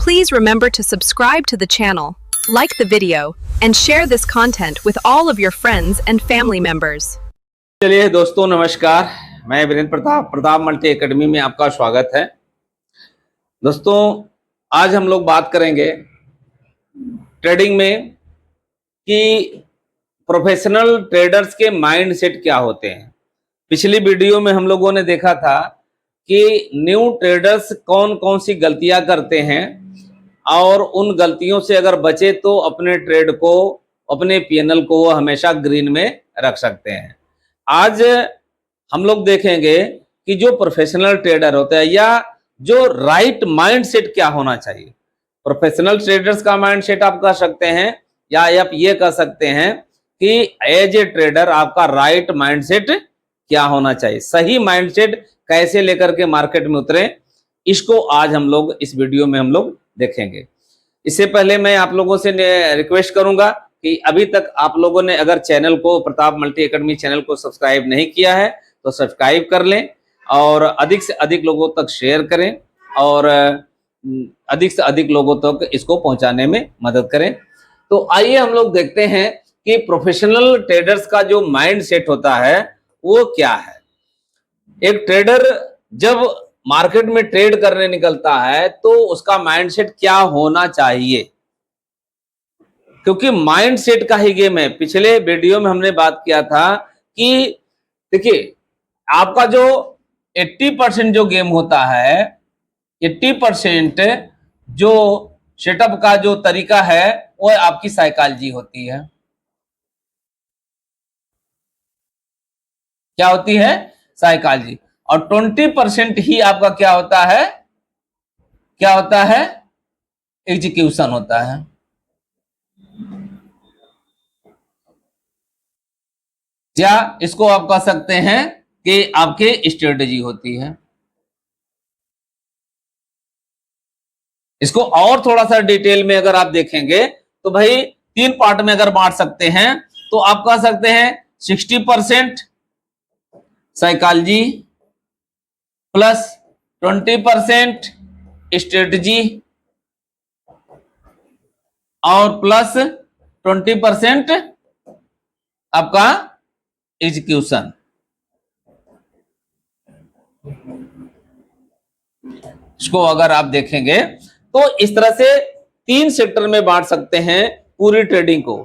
Please remember to subscribe to the channel, like the video, and share this content with all of your friends and family members. चलिए दोस्तों नमस्कार, मैं Virendra Pratap multi academy में आपका स्वागत है। दोस्तों आज हम लोग बात करेंगे ट्रेडिंग में कि प्रोफेशनल ट्रेडर्स के माइंडसेट क्या होते हैं। पिछली वीडियो में हम लोगों ने देखा था कि न्यू ट्रेडर्स कौन कौन सी गलतियां करते हैं और उन गलतियों से अगर बचे तो अपने ट्रेड को, अपने पीएनएल को वो हमेशा ग्रीन में रख सकते हैं। आज हम लोग देखेंगे कि जो प्रोफेशनल ट्रेडर होते हैं या जो राइट माइंडसेट क्या होना चाहिए। प्रोफेशनल ट्रेडर्स का माइंडसेट आप कह सकते हैं या आप ये कह सकते हैं कि एज ए ट्रेडर आपका राइट माइंडसेट क्या होना चाहिए, सही माइंडसेट कैसे लेकर के मार्केट में उतरे, इसको आज हम लोग इस वीडियो में हम लोग देखेंगे। इससे पहले मैं आप लोगों से रिक्वेस्ट करूंगा कि अभी तक आप लोगों ने अगर चैनल को, प्रताप मल्टी एकेडमी चैनल को सब्सक्राइब नहीं किया है तो सब्सक्राइब कर लें और अधिक से अधिक लोगों तक शेयर करें और अधिक से अधिक लोगों तक इसको पहुंचाने में मदद करें। तो आइए हम लोग देखते हैं कि प्रोफेशनल ट्रेडर्स का जो माइंड सेट होता है वो क्या है। एक ट्रेडर जब मार्केट में ट्रेड करने निकलता है तो उसका माइंडसेट क्या होना चाहिए, क्योंकि माइंडसेट का ही गेम है। पिछले वीडियो में हमने बात किया था कि देखिए आपका जो 80% जो गेम होता है, 80% जो सेटअप का जो तरीका है वो आपकी साइकोलॉजी होती है। क्या होती है? साइकोलॉजी। और 20% ही आपका क्या होता है? क्या होता है? एग्जीक्यूशन होता है। या इसको आप कह सकते हैं कि आपके स्ट्रेटेजी होती है। इसको और थोड़ा सा डिटेल में अगर आप देखेंगे तो भाई 3 पार्ट में अगर बांट सकते हैं तो आप कह सकते हैं 60% साइकोलॉजी प्लस 20% स्ट्रेटजी और प्लस 20% आपका एग्जीक्यूशन। इसको अगर आप देखेंगे तो इस तरह से 3 सेक्टर में बांट सकते हैं पूरी ट्रेडिंग को।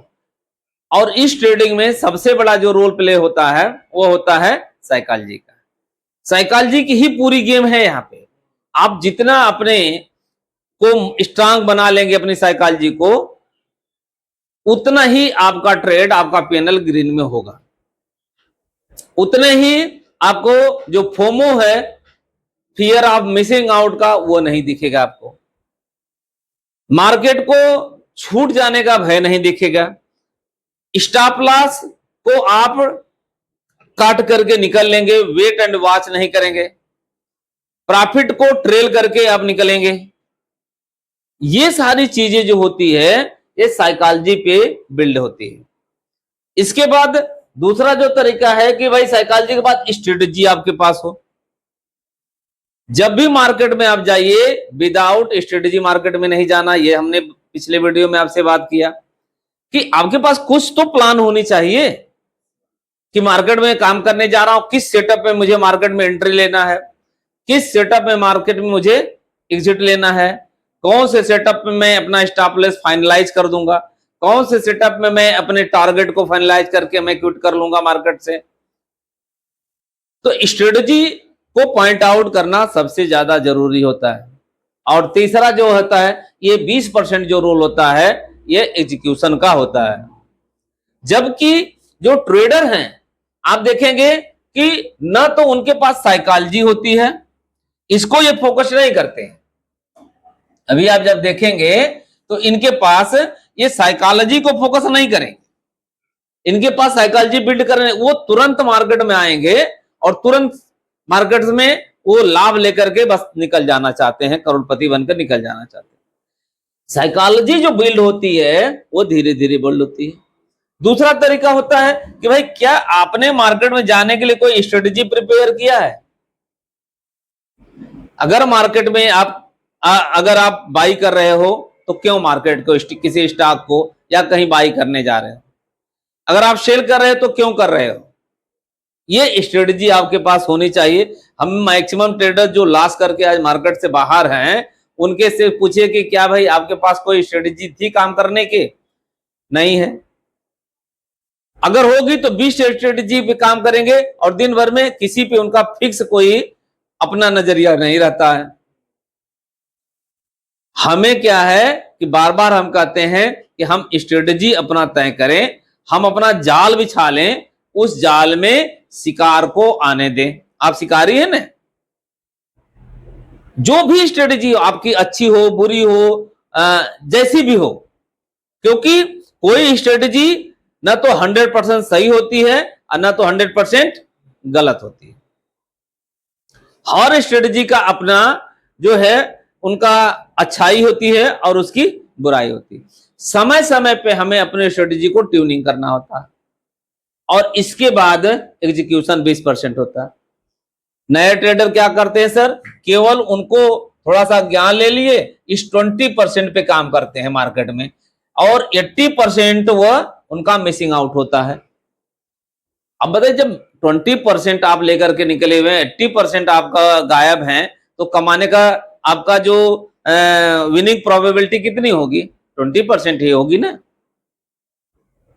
और इस ट्रेडिंग में सबसे बड़ा जो रोल प्ले होता है वो होता है साइकोलॉजी का। साइकोलॉजी की ही पूरी गेम है। यहाँ पे आप जितना अपने को स्ट्रांग बना लेंगे अपनी साइकोलॉजी को, उतना ही आपका ट्रेड, आपका पीएनएल ग्रीन में होगा। उतने ही आपको जो फोमो है, फियर ऑफ मिसिंग आउट का, वो नहीं दिखेगा। आपको मार्केट को छूट जाने का भय नहीं दिखेगा। स्टॉप लॉस को आप काट करके निकल लेंगे, वेट एंड वॉच नहीं करेंगे। प्रॉफिट को ट्रेल करके आप निकलेंगे। ये सारी चीजें जो होती है ये साइकोलॉजी पे बिल्ड होती है। इसके बाद दूसरा जो तरीका है कि भाई साइकोलॉजी के बाद स्ट्रेटजी आपके पास हो। जब भी मार्केट में आप जाइए, विदाउट स्ट्रेटजी मार्केट में नहीं जाना। ये हमने पिछले वीडियो में आपसे बात किया कि आपके पास कुछ तो प्लान होनी चाहिए कि मार्केट में काम करने जा रहा हूं, किस सेटअप में मुझे मार्केट में एंट्री लेना है, किस सेटअप में मार्केट में मुझे एग्जिट लेना है, कौन से सेटअप में मैं अपना स्टॉप लॉस फाइनलाइज कर दूंगा, कौन से सेटअप में मैं अपने टारगेट को फाइनलाइज करके मैं क्विट कर लूंगा मार्केट से। तो स्ट्रेटजी को पॉइंट आउट करना सबसे ज्यादा जरूरी होता है। और तीसरा जो होता है, ये 20% जो रोल होता है ये एग्जीक्यूशन का होता है। जबकि जो ट्रेडर हैं आप देखेंगे कि न तो उनके पास साइकोलॉजी होती है, इसको ये फोकस नहीं करते हैं। अभी आप जब देखेंगे तो इनके पास ये साइकोलॉजी को फोकस नहीं करेंगे। इनके पास साइकोलॉजी बिल्ड करने, वो तुरंत मार्केट में आएंगे और तुरंत मार्केट में वो लाभ लेकर के बस निकल जाना चाहते हैं, करोड़पति बनकर निकल जाना चाहते हैं। साइकोलॉजी जो बिल्ड होती है वो धीरे धीरे बिल्ड होती है। दूसरा तरीका होता है कि भाई क्या आपने मार्केट में जाने के लिए कोई स्ट्रेटजी प्रिपेयर किया है। अगर मार्केट में आप अगर आप बाई कर रहे हो तो क्यों मार्केट को, किसी स्टॉक को या कहीं बाई करने जा रहे हो? अगर आप सेल कर रहे हो तो क्यों कर रहे हो? ये स्ट्रेटजी आपके पास होनी चाहिए। हम मैक्सिमम ट्रेडर जो लॉस करके आज मार्केट से बाहर हैं, उनके से पूछिए कि क्या भाई आपके पास कोई स्ट्रेटजी थी काम करने की? नहीं है। अगर होगी तो 20 स्ट्रेटजी पे काम करेंगे और दिन भर में किसी पे उनका फिक्स कोई अपना नजरिया नहीं रहता है। हमें क्या है कि बार बार हम कहते हैं कि हम स्ट्रेटजी अपना तय करें, हम अपना जाल बिछा लें, उस जाल में शिकार को आने दें। आप शिकारी हैं ना? जो भी स्ट्रेटजी आपकी अच्छी हो, बुरी हो, जैसी भी हो, क्योंकि कोई स्ट्रेटजी ना तो 100% सही होती है और ना तो 100% गलत होती है। हर स्ट्रेटजी का अपना जो है उनका अच्छाई होती है और उसकी बुराई होती है। समय समय पे हमें अपने स्ट्रेटजी को ट्यूनिंग करना होता है और इसके बाद एग्जीक्यूशन 20% होता है। नए ट्रेडर क्या करते हैं सर? केवल उनको थोड़ा सा ज्ञान ले लिए, इस 20% पे काम करते हैं मार्केट में और 80% वह उनका मिसिंग आउट होता है। अब बताइए, जब 20% आप लेकर के निकले हुए हैं, 80% आपका गायब है, तो कमाने का आपका जो विनिंग प्रोबेबिलिटी कितनी होगी? 20% ही होगी ना।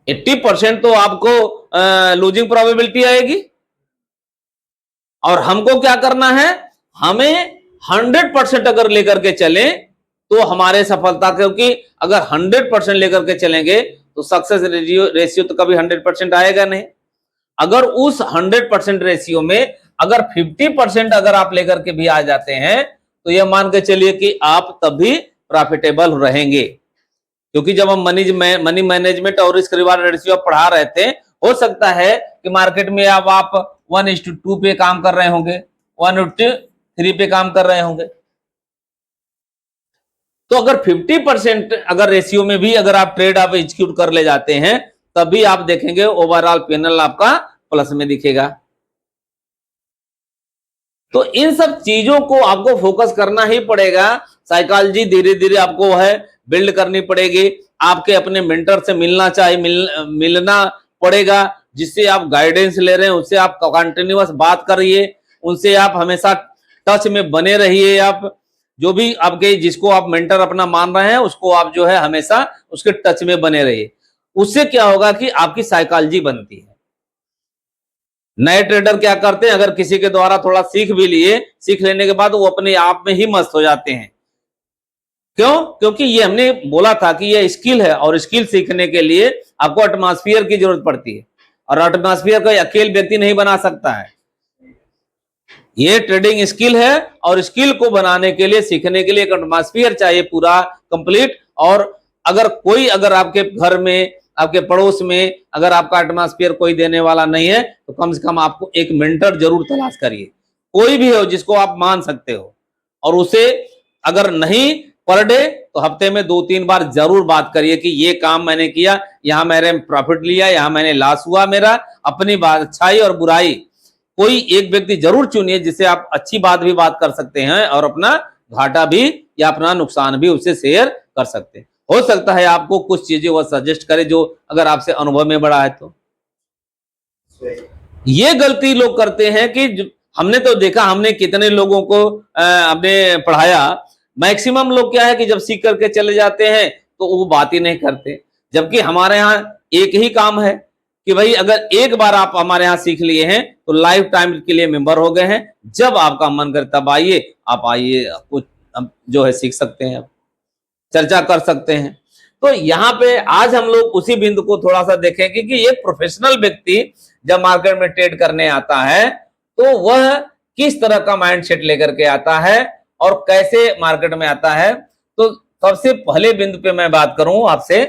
80% तो आपको लूजिंग प्रोबेबिलिटी आएगी। और हमको क्या करना है? हमें 100% अगर लेकर के चलें तो हमारे सफलता, क्योंकि अगर 100% लेकर के चलेंगे तो सक्सेस रेशियो तो कभी 100% आएगा नहीं। अगर उस 100% रेशियो में अगर 50% अगर आप लेकर के भी आ जाते हैं तो यह मान के चलिए कि आप तब भी प्रॉफिटेबल रहेंगे। क्योंकि जब हम मनी मैनेजमेंट और रिस्क रिवार्ड रेशियो पढ़ा रहे थे, हो सकता है कि मार्केट में अब आप 1:2 पे काम कर रहे होंगे, 1:3 पे काम कर रहे होंगे। तो अगर 50% अगर रेशियो में भी अगर आप ट्रेड आप एग्जीक्यूट कर ले जाते हैं, तभी आप देखेंगे ओवरऑल पैनल आपका प्लस में दिखेगा। तो इन सब चीजों को आपको फोकस करना ही पड़ेगा। साइकोलॉजी धीरे धीरे आपको है बिल्ड करनी पड़ेगी। आपके अपने मेंटर से मिलना चाहिए, मिलना पड़ेगा, जिससे आप गाइडेंस ले रहे हैं उससे आप कंटिन्यूअस बात करिए, उनसे आप हमेशा टच में बने रहिए। आप जो भी आपके जिसको आप मेंटर अपना मान रहे हैं उसको आप जो है हमेशा उसके टच में बने रहिए। उससे क्या होगा कि आपकी साइकोलॉजी बनती है। नए ट्रेडर क्या करते हैं, अगर किसी के द्वारा थोड़ा सीख भी लिए, सीख लेने के बाद वो अपने आप में ही मस्त हो जाते हैं। क्यों? क्योंकि ये हमने बोला था कि ये स्किल है और स्किल सीखने के लिए आपको एटमॉस्फेयर की जरूरत पड़ती है और एटमॉस्फेयर कोई अकेले व्यक्ति नहीं बना सकता है। ये ट्रेडिंग स्किल है और स्किल को बनाने के लिए, सीखने के लिए एक एटमॉस्फेयर चाहिए पूरा कंप्लीट। और अगर आपके घर में, आपके पड़ोस में अगर आपका एटमॉस्फेयर कोई देने वाला नहीं है तो कम से कम आपको एक मेंटर जरूर तलाश करिए, कोई भी हो जिसको आप मान सकते हो। और उसे अगर नहीं पर डे तो हफ्ते में 2-3 बार जरूर बात करिए कि ये काम मैंने किया, यहां मैंने प्रॉफिट लिया, यहां मैंने लॉस हुआ मेरा। अपनी बात, अच्छाई और बुराई, कोई एक व्यक्ति जरूर चुनिए जिससे आप अच्छी बात भी बात कर सकते हैं और अपना घाटा भी या अपना नुकसान भी उससे शेयर कर सकते हैं। हो सकता है आपको कुछ चीजें वह सजेस्ट करे जो अगर आपसे अनुभव में बड़ा है। तो ये गलती लोग करते हैं कि हमने तो देखा, हमने कितने लोगों को हमने पढ़ाया, मैक्सिमम लोग क्या है कि जब सीख करके चले जाते हैं तो वो बात ही नहीं करते। जबकि हमारे यहाँ एक ही काम है कि भाई अगर एक बार आप हमारे यहाँ सीख लिए हैं तो लाइफ टाइम के लिए मेंबर हो गए हैं। जब आपका मन करे तब आइए, आप आइए, कुछ जो है सीख सकते हैं, चर्चा कर सकते हैं। तो यहाँ पे आज हम लोग उसी बिंदु को थोड़ा सा देखेंगे कि एक प्रोफेशनल व्यक्ति जब मार्केट में ट्रेड करने आता है तो वह किस तरह का माइंडसेट लेकर के आता है और कैसे मार्केट में आता है। तो सबसे पहले बिंदु पे मैं बात करूं आपसे,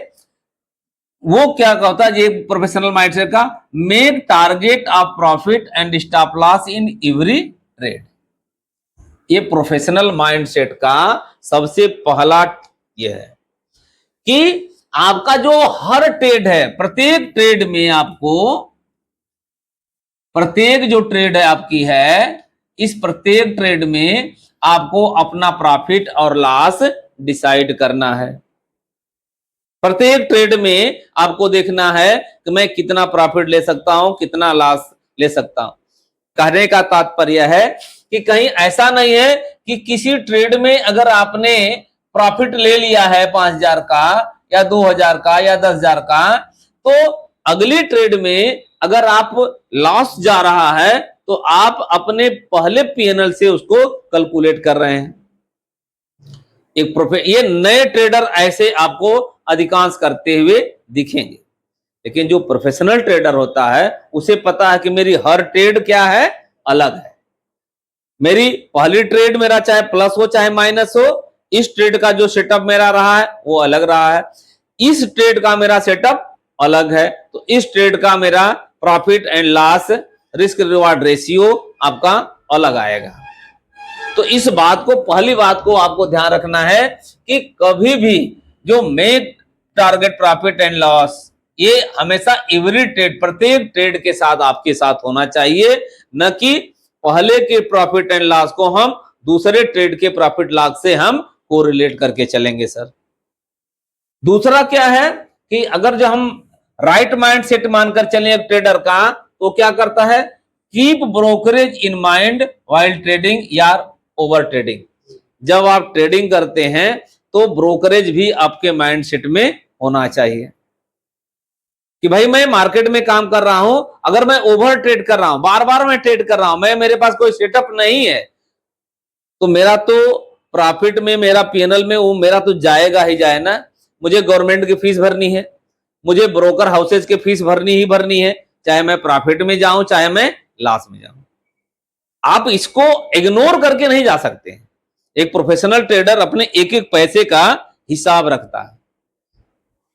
वो क्या कहता है ये प्रोफेशनल माइंडसेट का, make target of profit and stop loss in every trade. ये प्रोफेशनल माइंडसेट का सबसे पहला ये है कि आपका जो हर ट्रेड है, प्रत्येक ट्रेड में आपको, प्रत्येक जो ट्रेड है आपकी है, इस प्रत्येक ट्रेड में आपको अपना प्रॉफिट और लॉस डिसाइड करना है। प्रत्येक ट्रेड में आपको देखना है कि मैं कितना प्रॉफिट ले सकता हूं, कितना लॉस ले सकता हूं। कहने का तात्पर्य है कि कहीं ऐसा नहीं है कि किसी ट्रेड में अगर आपने प्रॉफिट ले लिया है 5,000 का या 2,000 का या 10,000 का, तो अगली ट्रेड में अगर आप लॉस जा रहा है तो आप अपने पहले पीएनएल से उसको कैलकुलेट कर रहे हैं। ये नए ट्रेडर ऐसे आपको अधिकांश करते हुए दिखेंगे, लेकिन जो प्रोफेशनल ट्रेडर होता है उसे पता है कि मेरी हर ट्रेड क्या है, अलग है। मेरी पहली ट्रेड मेरा चाहे प्लस हो चाहे माइनस हो, इस ट्रेड का जो सेटअप मेरा रहा है वो अलग रहा है, इस ट्रेड का मेरा सेटअप अलग है, तो इस ट्रेड का मेरा profit and loss risk reward ratio आपका अलग आएगा। तो इस बात को, पहली बात को आपको ध्यान रखना है कि कभी भी जो make target profit and loss, ये हमेशा एवरी ट्रेड, प्रत्येक ट्रेड के साथ आपके साथ होना चाहिए, न कि पहले के प्रॉफिट एंड लॉस को हम दूसरे ट्रेड के प्रॉफिट लॉस से हम कोरिलेट करके चलेंगे सर। दूसरा क्या है कि अगर जो हम राइट माइंड सेट मानकर चलें एक ट्रेडर का, तो क्या करता है, keep brokerage in mind while trading या ओवर ट्रेडिंग। जब आप ट्रेडिंग करते हैं तो ब्रोकरेज भी आपके माइंड सेट में होना चाहिए कि भाई मैं मार्केट में काम कर रहा हूं, अगर मैं ओवर ट्रेड कर रहा हूं, बार बार मैं ट्रेड कर रहा हूं, मेरे पास कोई सेटअप नहीं है, तो मेरा तो प्रॉफिट में, मेरा पीएनएल में वो मेरा तो जाएगा ही जाए ना। मुझे गवर्नमेंट की फीस भरनी है, मुझे ब्रोकर हाउसेज की फीस भरनी ही भरनी है, चाहे मैं प्रॉफिट में जाऊं चाहे मैं लॉस में जाऊं। आप इसको इग्नोर करके नहीं जा सकते। एक प्रोफेशनल ट्रेडर अपने एक एक पैसे का हिसाब रखता है,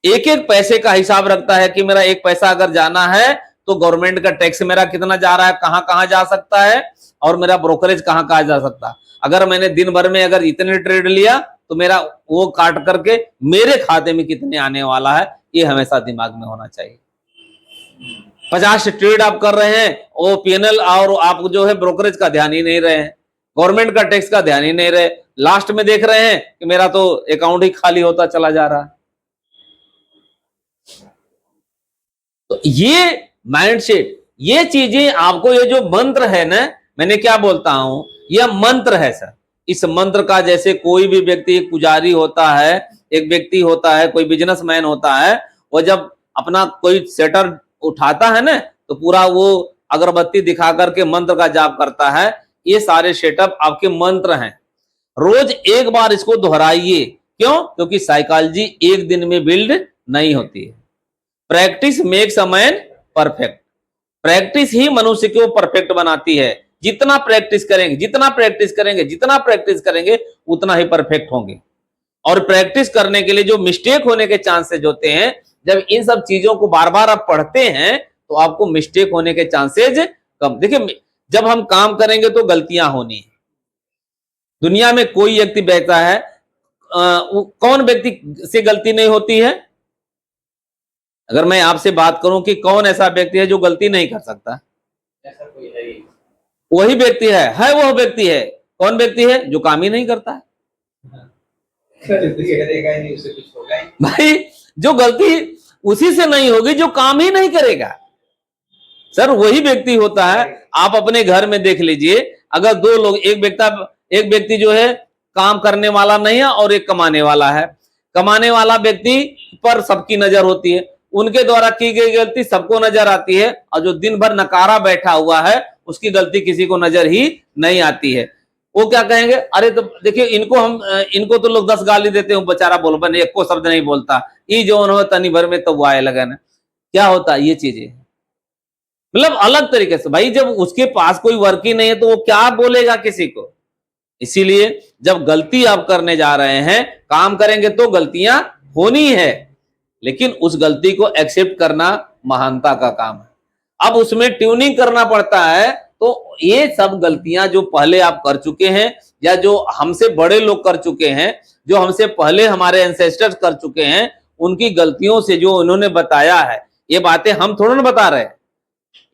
एक एक पैसे का हिसाब रखता है कि मेरा एक पैसा अगर जाना है तो गवर्नमेंट का टैक्स मेरा कितना जा रहा है, कहां कहां जा सकता है, और मेरा ब्रोकरेज कहां कहां जा सकता है। अगर मैंने दिन भर में अगर इतने ट्रेड लिया तो मेरा वो काट करके मेरे खाते में कितने आने वाला है, ये हमेशा दिमाग में होना चाहिए। 50 ट्रेड आप कर रहे हैं, वो पीएनएल और आप जो है ब्रोकरेज का ध्यान ही नहीं रहे हैं, गवर्नमेंट का टैक्स का ध्यान ही नहीं रहे, लास्ट में देख रहे हैं कि मेरा तो अकाउंट ही खाली होता चला जा रहा है। तो ये माइंडसेट, ये चीजें आपको, ये जो मंत्र है ना, मैंने क्या बोलता हूं, यह मंत्र है सर। इस मंत्र का जैसे कोई भी व्यक्ति, एक पुजारी होता है, एक व्यक्ति होता है, कोई बिजनेसमैन होता है, वो जब अपना कोई सेटर उठाता है ना तो पूरा वो अगरबत्ती दिखा करके मंत्र का जाप करता है। ये सारे सेटअप आपके मंत्र हैं। रोज एक बार इसको दोहराइए। क्यों? क्योंकि साइकोलॉजी एक दिन में बिल्ड नहीं होती है। Practice makes a man perfect. Practice ही मनुष्य को परफेक्ट बनाती है। जितना प्रैक्टिस करेंगे, जितना प्रैक्टिस करेंगे, जितना प्रैक्टिस करेंगे, उतना ही परफेक्ट होंगे। और प्रैक्टिस करने के लिए जो मिस्टेक होने के चांसेस होते हैं, जब इन सब चीजों को बार बार आप पढ़ते हैं तो आपको मिस्टेक होने के चांसेस कम। देखिए, जब हम काम करेंगे तो गलतियां होनी है। दुनिया में कोई व्यक्ति बैठा है, कौन व्यक्ति से गलती नहीं होती है? अगर मैं आपसे बात करूं कि कौन ऐसा व्यक्ति है जो गलती नहीं कर सकता, ऐसा कोई है? वही व्यक्ति है वह व्यक्ति है। कौन व्यक्ति है? जो काम ही नहीं करता है। नहीं, उससे कुछ होगा ही। भाई, जो गलती उसी से नहीं होगी जो काम ही नहीं करेगा सर, वही व्यक्ति होता है। आप अपने घर में देख लीजिए, अगर दो लोग, एक व्यक्ति जो है काम करने वाला नहीं है और एक कमाने वाला है। कमाने वाला व्यक्ति पर सबकी नजर होती है, उनके द्वारा की गई गलती सबको नजर आती है, और जो दिन भर नकारा बैठा हुआ है उसकी गलती किसी को नजर ही नहीं आती है। वो क्या कहेंगे, अरे तो देखिए इनको तो लोग 10 गाली देते हैं, बेचारा बोल बने एक को शब्द नहीं बोलता, ये जो हो तनी भर में तो वो आए लगन। क्या होता है? ये चीजें मतलब अलग तरीके से। भाई, जब उसके पास कोई वर्क ही नहीं है तो वो क्या बोलेगा किसी को? इसीलिए जब गलती आप करने जा रहे हैं, काम करेंगे तो गलतियां होनी है, लेकिन उस गलती को एक्सेप्ट करना महानता का काम है। अब उसमें ट्यूनिंग करना पड़ता है। तो ये सब गलतियां जो पहले आप कर चुके हैं, या जो हमसे बड़े लोग कर चुके हैं, जो हमसे पहले हमारे एंसेस्टर्स कर चुके हैं, उनकी गलतियों से जो उन्होंने बताया है, ये बातें हम थोड़ा ना बता रहे हैं।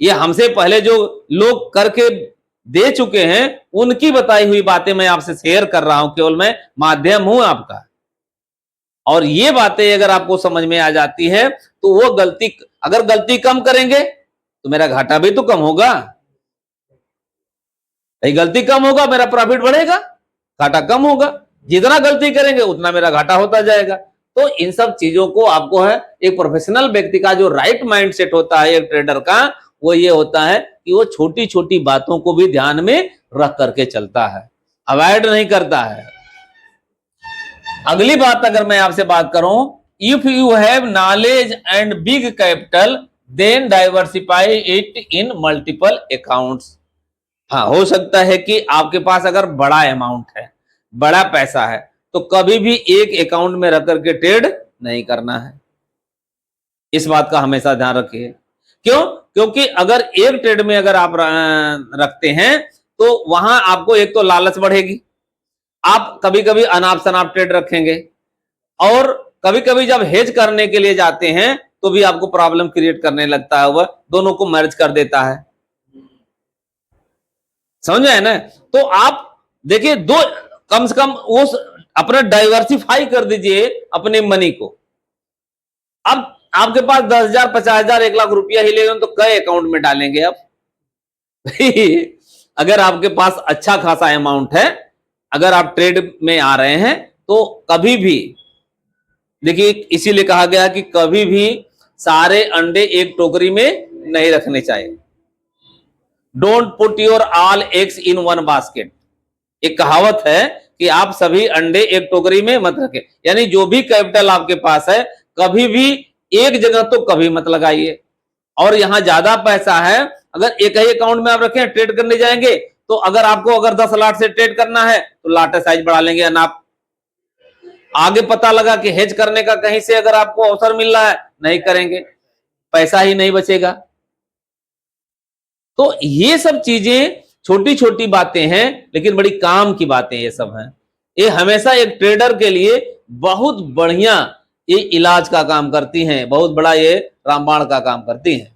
ये हमसे पहले जो लोग करके दे चुके हैं, उनकी बताई हुई बातें मैं आपसे शेयर कर रहा हूं, केवल मैं माध्यम हूं आपका। और ये बातें अगर आपको समझ में आ जाती है तो वो गलती, अगर गलती कम करेंगे तो मेरा घाटा भी तो कम होगा, गलती कम होगा मेरा प्रॉफिट बढ़ेगा, घाटा कम होगा। जितना गलती करेंगे उतना मेरा घाटा होता जाएगा। तो इन सब चीजों को आपको है, एक प्रोफेशनल व्यक्ति का जो राइट माइंडसेट होता है एक ट्रेडर का, वो ये होता है कि वो छोटी छोटी बातों को भी ध्यान में रख करके चलता है, अवॉइड नहीं करता है। अगली बात अगर मैं आपसे बात करूं, if you have knowledge and big capital then diversify it in multiple accounts. हाँ, हो सकता है कि आपके पास अगर बड़ा अमाउंट है, बड़ा पैसा है, तो कभी भी एक अकाउंट में रख करके ट्रेड नहीं करना है। इस बात का हमेशा ध्यान रखिए। क्यों? क्योंकि अगर एक ट्रेड में अगर आप रखते हैं तो वहां आपको एक तो लालच बढ़ेगी, आप कभी कभी अनाप शनाप ट्रेड रखेंगे, और कभी कभी जब हेज करने के लिए जाते हैं तो भी आपको प्रॉब्लम क्रिएट करने लगता है, वह दोनों को मर्ज कर देता है। समझ आए ना? तो आप देखिए, दो कम से कम उस अपना डाइवर्सिफाई कर दीजिए अपने मनी को। अब आपके पास 10,000, 50,000, 1,00,000 रुपया ही लेंगे तो कई अकाउंट में डालेंगे आप? अगर आपके पास अच्छा खासा अमाउंट है, अगर आप ट्रेड में आ रहे हैं, तो कभी भी देखिए, इसीलिए कहा गया कि कभी भी सारे अंडे एक टोकरी में नहीं रखने चाहिए। Don't put your all eggs in one basket. एक कहावत है कि आप सभी अंडे एक टोकरी में मत रखें, यानी जो भी कैपिटल आपके पास है कभी भी एक जगह तो कभी मत लगाइए। और यहां ज्यादा पैसा है, अगर एक ही अकाउंट में आप रखें, ट्रेड करने जाएंगे तो अगर आपको अगर 10 लाट से ट्रेड करना है तो लाट साइज बढ़ा लेंगे, अनाप आगे पता लगा कि हेज करने का कहीं से अगर आपको अवसर मिल रहा है, नहीं करेंगे, पैसा ही नहीं बचेगा। तो ये सब चीजें छोटी छोटी बातें हैं, लेकिन बड़ी काम की बातें ये सब हैं। ये हमेशा एक ट्रेडर के लिए बहुत बढ़िया ये इलाज का काम करती हैं, बहुत बड़ा ये रामबाण का काम करती हैं।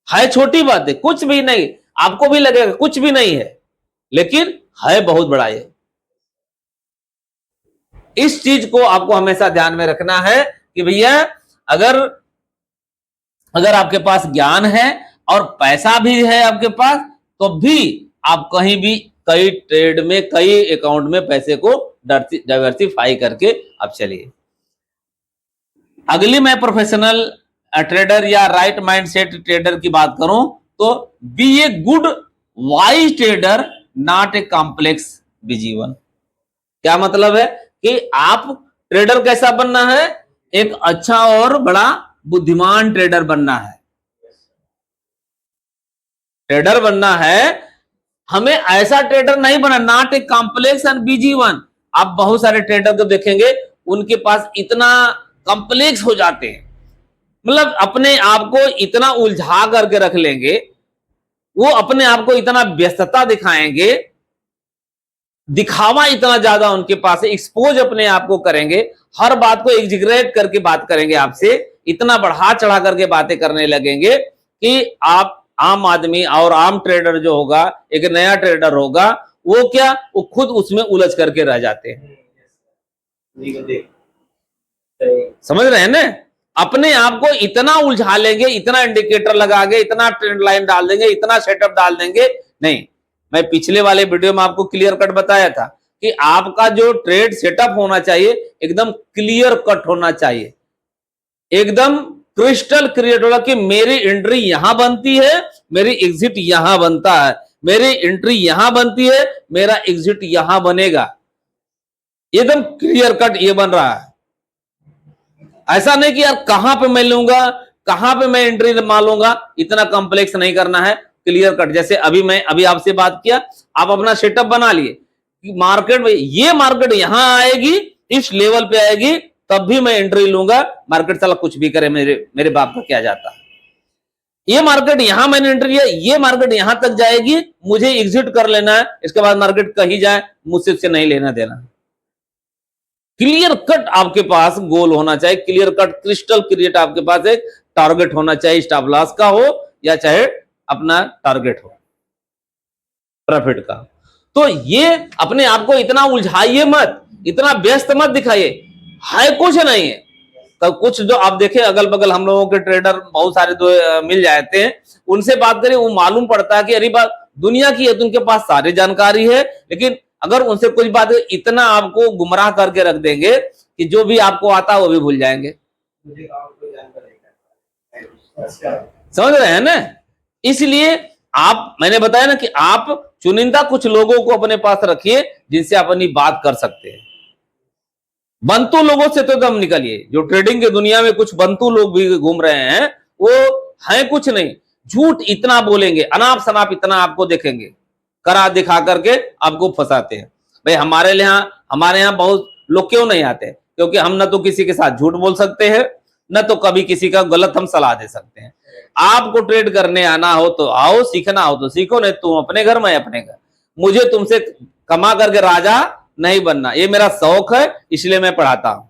है छोटी बातें, कुछ भी नहीं, आपको भी लगेगा कुछ भी नहीं है, लेकिन है बहुत बड़ा ये। इस चीज को आपको हमेशा ध्यान में रखना है कि भैया अगर आपके पास ज्ञान है और पैसा भी है आपके पास, तो भी आप कहीं भी कई ट्रेड में, कई अकाउंट में पैसे को डाइवर्सिफाई करके आप चलिए। अगली मैं प्रोफेशनल ट्रेडर या राइट माइंडसेट ट्रेडर की बात करूं तो be a good wise trader, not a complex busy one. क्या मतलब है कि आप ट्रेडर कैसा बनना है? एक अच्छा और बड़ा बुद्धिमान ट्रेडर बनना है। ट्रेडर बनना है, हमें ऐसा ट्रेडर नहीं बना, not a complex and busy one. आप बहुत सारे ट्रेडर को देखेंगे, उनके पास इतना कॉम्प्लेक्स हो जाते हैं, मतलब अपने आप को इतना उलझा करके रख लेंगे, वो अपने आप को इतना व्यस्तता दिखाएंगे, दिखावा इतना ज्यादा उनके पास है, एक्सपोज अपने आप को करेंगे, हर बात को एग्जिगरेट करके बात करेंगे आपसे, इतना बढ़ा चढ़ा करके बातें करने लगेंगे कि आप आम आदमी और आम ट्रेडर जो होगा, एक नया ट्रेडर होगा, वो क्या, वो खुद उसमें उलझ करके रह जाते हैं। समझ रहे हैं ना? अपने आप को इतना उलझा लेंगे, इतना इंडिकेटर लगा के, इतना ट्रेंड लाइन डाल देंगे, इतना सेटअप डाल देंगे। नहीं, मैं पिछले वाले वीडियो में आपको क्लियर कट बताया था कि आपका जो ट्रेड सेटअप होना चाहिए एकदम क्लियर कट होना चाहिए, एकदम क्रिस्टल क्लियर होगा कि मेरी एंट्री यहां बनती है, मेरी एग्जिट यहां बनता है, मेरी एंट्री यहां बनती है, मेरा एग्जिट यहां बनेगा, एकदम क्लियर कट ये बन रहा है। ऐसा नहीं कि यार कहां पे मैं लूंगा, कहां पे मैं एंट्री मारूंगा, इतना कॉम्प्लेक्स नहीं करना है, क्लियर कट। जैसे अभी आपसे बात किया, आप अपना सेटअप बना लिए, मार्केट में ये मार्केट यहां आएगी, इस लेवल पे आएगी, तब भी मैं एंट्री लूंगा, मार्केट साला कुछ भी करे, मेरे बाप का क्या जाता है। ये मार्केट यहां मैंने एंट्री लिया, ये मार्केट यहां तक जाएगी, मुझे एग्जिट कर लेना है, इसके बाद मार्केट कहीं जाए मुझसे से नहीं लेना देना। क्लियर कट आपके पास गोल होना चाहिए, क्लियर कट क्रिस्टल क्लियर आपके पास एक टारगेट होना चाहिए, स्टॉप लॉस का हो या चाहे अपना टारगेट हो। प्रॉफिट का। तो ये अपने आप को इतना उलझाइए मत, इतना व्यस्त मत दिखाइए, है कुछ नहीं है। तो कुछ जो आप देखें अगल बगल हम लोगों के ट्रेडर बहुत सारे दो मिल जाते हैं, उनसे बात करें, वो मालूम पड़ता है कि अरे बात दुनिया की है तो उनके पास सारी जानकारी है, लेकिन अगर उनसे कुछ बात इतना आपको गुमराह करके रख देंगे कि जो भी आपको आता है वो भी भूल जाएंगे। समझ रहे हैं ना? इसलिए आप, मैंने बताया ना कि आप चुनिंदा कुछ लोगों को अपने पास रखिए जिनसे आप अपनी बात कर सकते हैं। बंतु लोगों से तो दम निकलिए। जो ट्रेडिंग की दुनिया में कुछ बंतु लोग भी घूम रहे हैं, वो हैं कुछ नहीं, झूठ इतना बोलेंगे, अनाप शनाप इतना आपको देखेंगे, करा दिखा करके आपको फंसाते हैं। भाई हमारे यहाँ बहुत लोग क्यों नहीं आते? क्योंकि हम न तो किसी के साथ झूठ बोल सकते हैं, न तो कभी किसी का गलत हम सलाह दे सकते हैं। आपको ट्रेड करने आना हो तो आओ, सीखना हो तो सीखो, नहीं तुम अपने घर, मैं अपने घर। मुझे तुमसे कमा करके राजा नहीं बनना, ये मेरा शौक है, इसलिए मैं पढ़ाता हूं।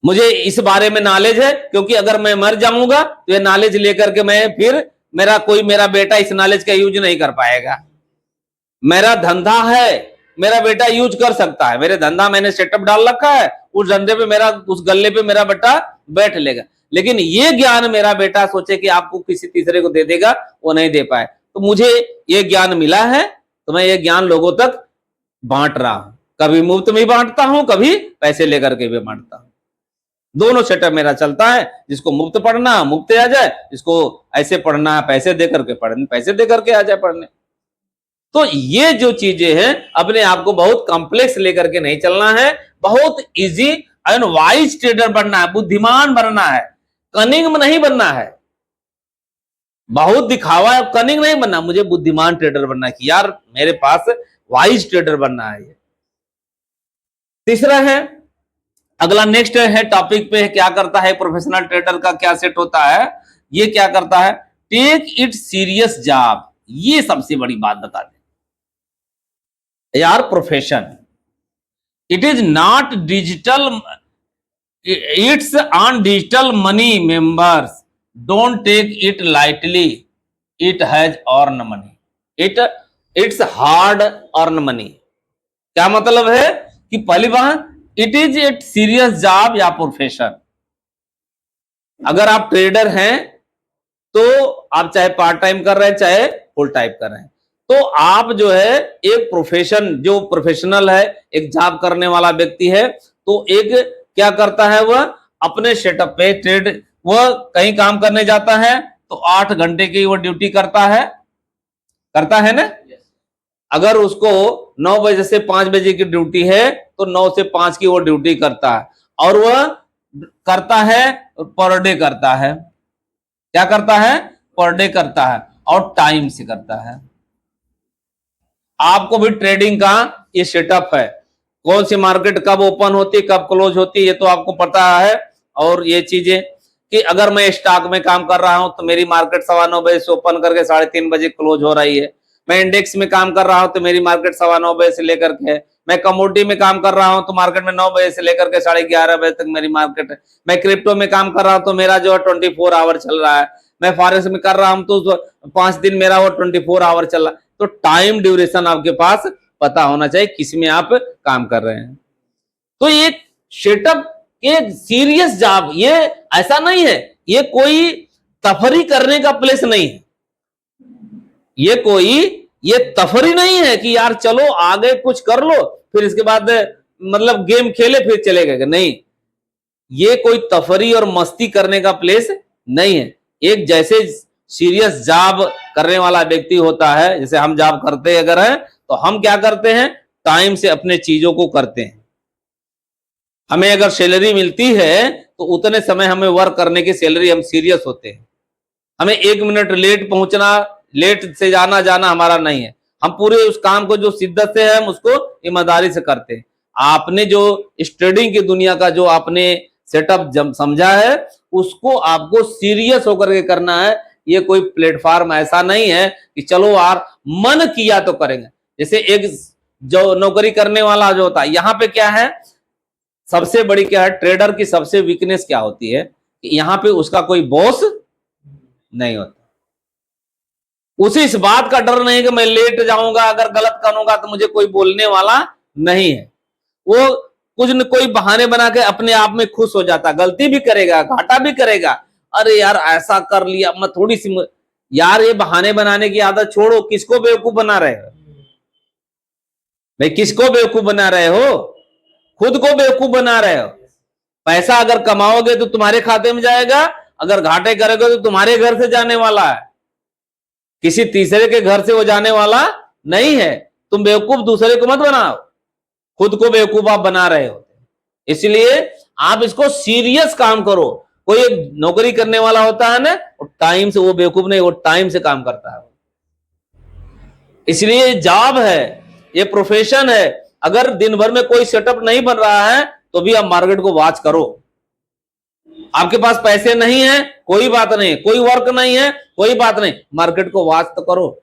मुझे इस बारे में नॉलेज है, क्योंकि अगर मैं मर जाऊंगा तो ये नॉलेज लेकर के मैं फिर मेरा बेटा इस नॉलेज का यूज नहीं कर पाएगा। मेरा धंधा है, मेरा बेटा यूज कर सकता है, मेरे धंधा मैंने सेटअप डाल रखा है, उस धंधे पे उस गल्ले पे मेरा बेटा बैठ लेगा। लेकिन ये ज्ञान मेरा बेटा सोचे कि आपको किसी तीसरे को दे देगा, वो नहीं दे पाए। तो मुझे ये ज्ञान मिला है, तो मैं ये ज्ञान लोगों तक बांट रहा हूं। कभी मुफ्त में बांटता हूं, कभी पैसे लेकर के भी बांटता हूं। दोनों सेटअप मेरा चलता है। जिसको मुफ्त पढ़ना मुफ्त आ जाए, जिसको ऐसे पढ़ना है पैसे दे करके पढ़ने, पैसे दे करके आ जाए पढ़ने। तो ये जो चीजें हैं, अपने आप को बहुत कॉम्प्लेक्स लेकर के नहीं चलना है, बहुत इजी एंड वाइज ट्रेडर बनना है, बुद्धिमान बनना है, कनिंग में नहीं बनना है। बहुत दिखावा है, कनिंग नहीं बनना, मुझे बुद्धिमान ट्रेडर बनना है कि यार मेरे पास वाइज ट्रेडर बनना है। तीसरा है, अगला नेक्स्ट है टॉपिक पे, क्या करता है प्रोफेशनल ट्रेडर का क्या सेट होता है। ये क्या करता है, टेक इट सीरियस जॉब। ये सबसे बड़ी बात बता दें यार, profession it is not digital, it's on digital money members, don't take it lightly, it has earn money, it's hard earn money. क्या मतलब है कि पहली बात, it is a serious job या प्रोफेशन। अगर आप ट्रेडर हैं तो आप चाहे पार्ट टाइम कर रहे हैं चाहे फुल टाइम कर रहे हैं, तो आप जो है एक प्रोफेशन, जो प्रोफेशनल है, एक जॉब करने वाला व्यक्ति है, तो एक क्या करता है, वह अपने सेटअप पे ट्रेड, वह कहीं काम करने जाता है तो 8 घंटे की वो ड्यूटी करता है ना। अगर उसको 9 बजे से 5 बजे की ड्यूटी है तो 9 से 5 की वो ड्यूटी करता है, और वह करता है पर डे करता है। क्या करता है, पर डे करता है, और टाइम से करता है। आपको भी ट्रेडिंग का ये सेटअप है, कौन सी मार्केट कब ओपन होती है कब क्लोज होती है ये तो आपको पता है। और ये चीजें कि अगर मैं स्टॉक में काम कर रहा हूं तो मेरी मार्केट 9:15 बजे से ओपन करके 3:30 बजे क्लोज हो रही है। मैं इंडेक्स में काम कर रहा हूं तो मेरी मार्केट 9:15 बजे से लेकर के है। मैं कमोडिटी में काम कर रहा हूं तो मार्केट में 9 बजे से लेकर के 11:30 बजे तक मेरी मार्केट है। मैं क्रिप्टो में काम कर रहा हूं तो मेरा जो है 24 आवर चल रहा है। मैं फॉरेक्स में कर रहा हूं तो 5 दिन मेरा वो 24 आवर चल रहा है। तो टाइम ड्यूरेशन आपके पास पता होना चाहिए किसमें आप काम कर रहे हैं। तो ये सेटअप एक सीरियस जॉब, ये ऐसा नहीं है, ये कोई तफरी करने का प्लेस नहीं है, ये तफरी नहीं है कि यार चलो आगे कुछ कर लो फिर इसके बाद मतलब गेम खेले फिर चले गए, नहीं, ये कोई तफरी और मस्ती करने का प्लेस नहीं है। एक जैसे सीरियस जॉब करने वाला व्यक्ति होता है, जैसे हम जॉब करते अगर हैं तो हम क्या करते हैं, टाइम से अपने चीजों को करते हैं। हमें अगर सैलरी मिलती है तो उतने समय हमें वर्क करने की सैलरी, हम सीरियस होते हैं। हमें 1 मिनट लेट पहुंचना, लेट से जाना हमारा नहीं है। हम पूरे उस काम को जो शिद्दत से है हम उसको ईमानदारी से करते हैं। आपने जो इस ट्रेडिंग की दुनिया का जो आपने सेटअप समझा है उसको आपको सीरियस होकर के करना है। ये कोई प्लेटफॉर्म ऐसा नहीं है कि चलो यार मन किया तो करेंगे। जैसे एक जो नौकरी करने वाला जो होता है, यहाँ पे क्या है, सबसे बड़ी क्या है, ट्रेडर की सबसे वीकनेस क्या होती है कि यहाँ पे उसका कोई बॉस नहीं होता। उसे इस बात का डर नहीं कि मैं लेट जाऊंगा, अगर गलत करूंगा तो मुझे कोई बोलने वाला नहीं है। वो कुछ न कोई बहाने बना के अपने आप में खुश हो जाता, गलती भी करेगा, घाटा भी करेगा, अरे यार ऐसा कर लिया, मैं थोड़ी सी यार ये बहाने बनाने की आदत छोड़ो। किसको बेवकूफ बना रहे हो भाई? किसको बेवकूफ बना रहे हो? खुद को बेवकूफ बना रहे हो। पैसा अगर कमाओगे तो तुम्हारे खाते में जाएगा, अगर घाटे करोगे तो तुम्हारे घर से जाने वाला है, किसी तीसरे के घर से वो जाने वाला नहीं है। तुम बेवकूफ दूसरे को मत बनाओ, खुद को बेवकूफ आप बना रहे हो। इसलिए आप इसको सीरियस काम करो। कोई एक नौकरी करने वाला होता है ना, टाइम से, वो बेवकूफ नहीं, वो टाइम से काम करता है। इसलिए जॉब है, ये प्रोफेशन है। अगर दिन भर में कोई सेटअप नहीं बन रहा है तो भी आप मार्केट को वॉच करो। आपके पास पैसे नहीं है कोई बात नहीं, कोई वर्क नहीं है कोई बात नहीं, मार्केट को वॉच तो करो,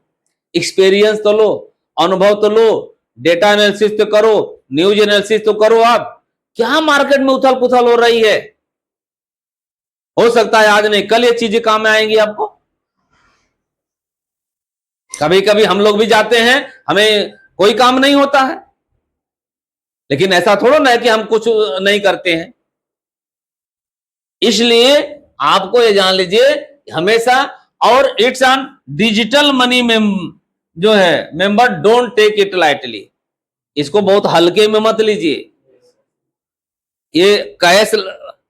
एक्सपीरियंस तो लो, अनुभव तो लो, डेटा एनालिसिस तो करो, न्यूज एनालिसिस तो करो। आप क्या मार्केट में उथल पुथल हो रही है, हो सकता है आज नहीं कल ये चीजें काम में आएंगी आपको। कभी कभी हम लोग भी जाते हैं, हमें कोई काम नहीं होता है, लेकिन ऐसा थोड़ा ना है कि हम कुछ नहीं करते हैं। इसलिए आपको ये जान लीजिए हमेशा, और इट्स ऑन डिजिटल मनी में जो है member, don't take it lightly, इसको बहुत हल्के में मत लीजिए। ये कैश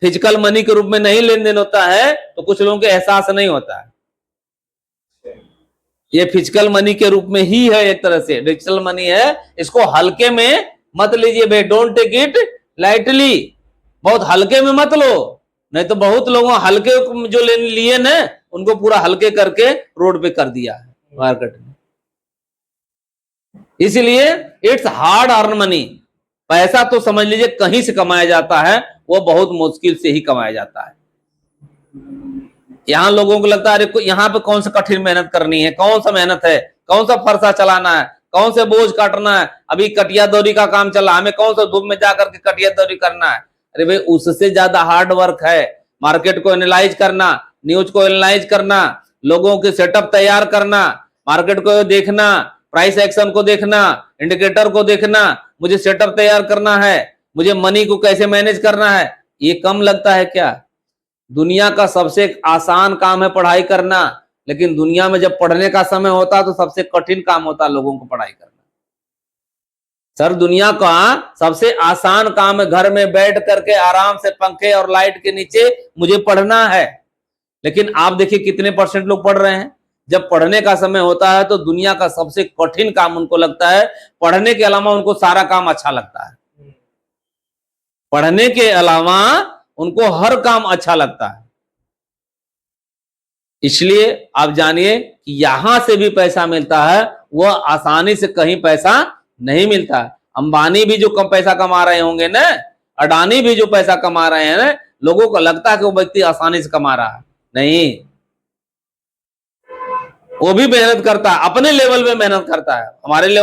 फिजिकल मनी के रूप में नहीं लेन देन होता है तो कुछ लोगों के एहसास नहीं होता है। ये फिजिकल मनी के रूप में ही है, एक तरह से डिजिटल मनी है, इसको हल्के में मत लीजिए भाई, डोंट टेक इट लाइटली, बहुत हल्के में मत लो। नहीं तो बहुत लोगों हल्के जो ले लिए ना, उनको पूरा हल्के करके रोड पे कर दिया है मार्केट में। इसलिए इट्स हार्ड अर्न मनी, पैसा तो समझ लीजिए कहीं से कमाया जाता है, वो बहुत मुश्किल से ही कमाया जाता है। यहां लोगों को लगता है अरे यहाँ पे कौन सा कठिन मेहनत करनी है, कौन सा मेहनत है, कौन सा फरसा चलाना है, कौन से बोझ काटना है, अभी कटिया दौरी का काम चला, हमें कौन सा धूप में जाकर के कटिया दौरी करना है। अरे भाई उससे ज्यादा हार्ड वर्क है मार्केट को एनालाइज करना, न्यूज को एनालाइज करना, लोगों के सेटअप तैयार करना, मार्केट को देखना, प्राइस एक्शन को देखना, इंडिकेटर को देखना, मुझे सेटअप तैयार करना है, मुझे मनी को कैसे मैनेज करना है। ये कम लगता है क्या? दुनिया का सबसे आसान काम है पढ़ाई करना, लेकिन दुनिया में जब पढ़ने का समय होता है तो सबसे कठिन काम होता है लोगों को पढ़ाई करना। सर दुनिया का सबसे आसान काम है घर में बैठ करके आराम से पंखे और लाइट के नीचे मुझे पढ़ना है, लेकिन आप देखिए कितने % लोग पढ़ रहे हैं। जब पढ़ने का समय होता है तो दुनिया का सबसे कठिन काम उनको लगता है, पढ़ने के अलावा उनको सारा काम अच्छा लगता है, पढ़ने के अलावा उनको हर काम अच्छा लगता है। इसलिए आप जानिए कि यहां से भी पैसा मिलता है, वह आसानी से कहीं पैसा नहीं मिलता है। अंबानी भी जो कम पैसा कमा रहे होंगे ना, अडानी भी जो पैसा कमा रहे हैं ना, लोगों को लगता है कि वो व्यक्ति आसानी से कमा रहा है, नहीं, वो भी मेहनत करता है, अपने लेवल में मेहनत करता है।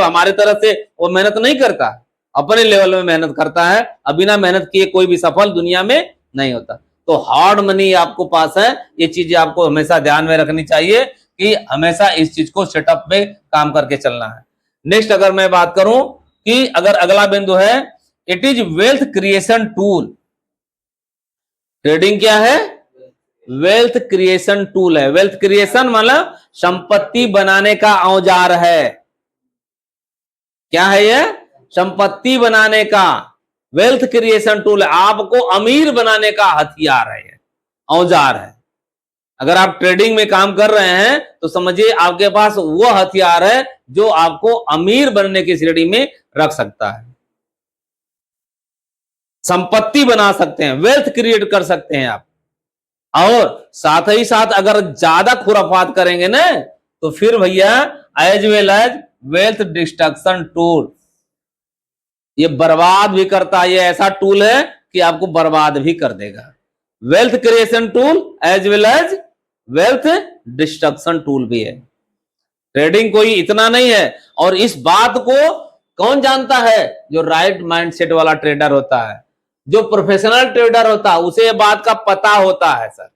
हमारे तरफ से वो मेहनत नहीं करता, अपने लेवल में मेहनत करता है। अब बिना मेहनत किए कोई भी सफल दुनिया में नहीं होता। तो हार्ड मनी आपको पास है, ये चीजें आपको हमेशा ध्यान में रखनी चाहिए कि हमेशा इस चीज को सेटअप पे काम करके चलना है। नेक्स्ट अगर मैं बात करूं कि अगर अगला बिंदु है, it is wealth creation tool. Trading क्या है? वेल्थ क्रिएशन टूल है। वेल्थ क्रिएशन मतलब संपत्ति बनाने का औजार है। क्या है ये? संपत्ति बनाने का वेल्थ क्रिएशन टूल है, आपको अमीर बनाने का हथियार है, औजार है। अगर आप ट्रेडिंग में काम कर रहे हैं तो समझिए आपके पास वो हथियार है जो आपको अमीर बनने की श्रेणी में रख सकता है, संपत्ति बना सकते हैं, वेल्थ क्रिएट कर सकते हैं आप। और साथ ही साथ अगर ज्यादा खुराफात करेंगे ना तो फिर भैया as well as wealth destruction tool, ये बर्बाद भी करता है। ये ऐसा टूल है कि आपको बर्बाद भी कर देगा। Wealth creation tool as well as wealth destruction tool भी है। ट्रेडिंग कोई इतना नहीं है, और इस बात को कौन जानता है? जो राइट माइंडसेट वाला ट्रेडर होता है, जो प्रोफेशनल ट्रेडर होता है, उसे ये बात का पता होता है सर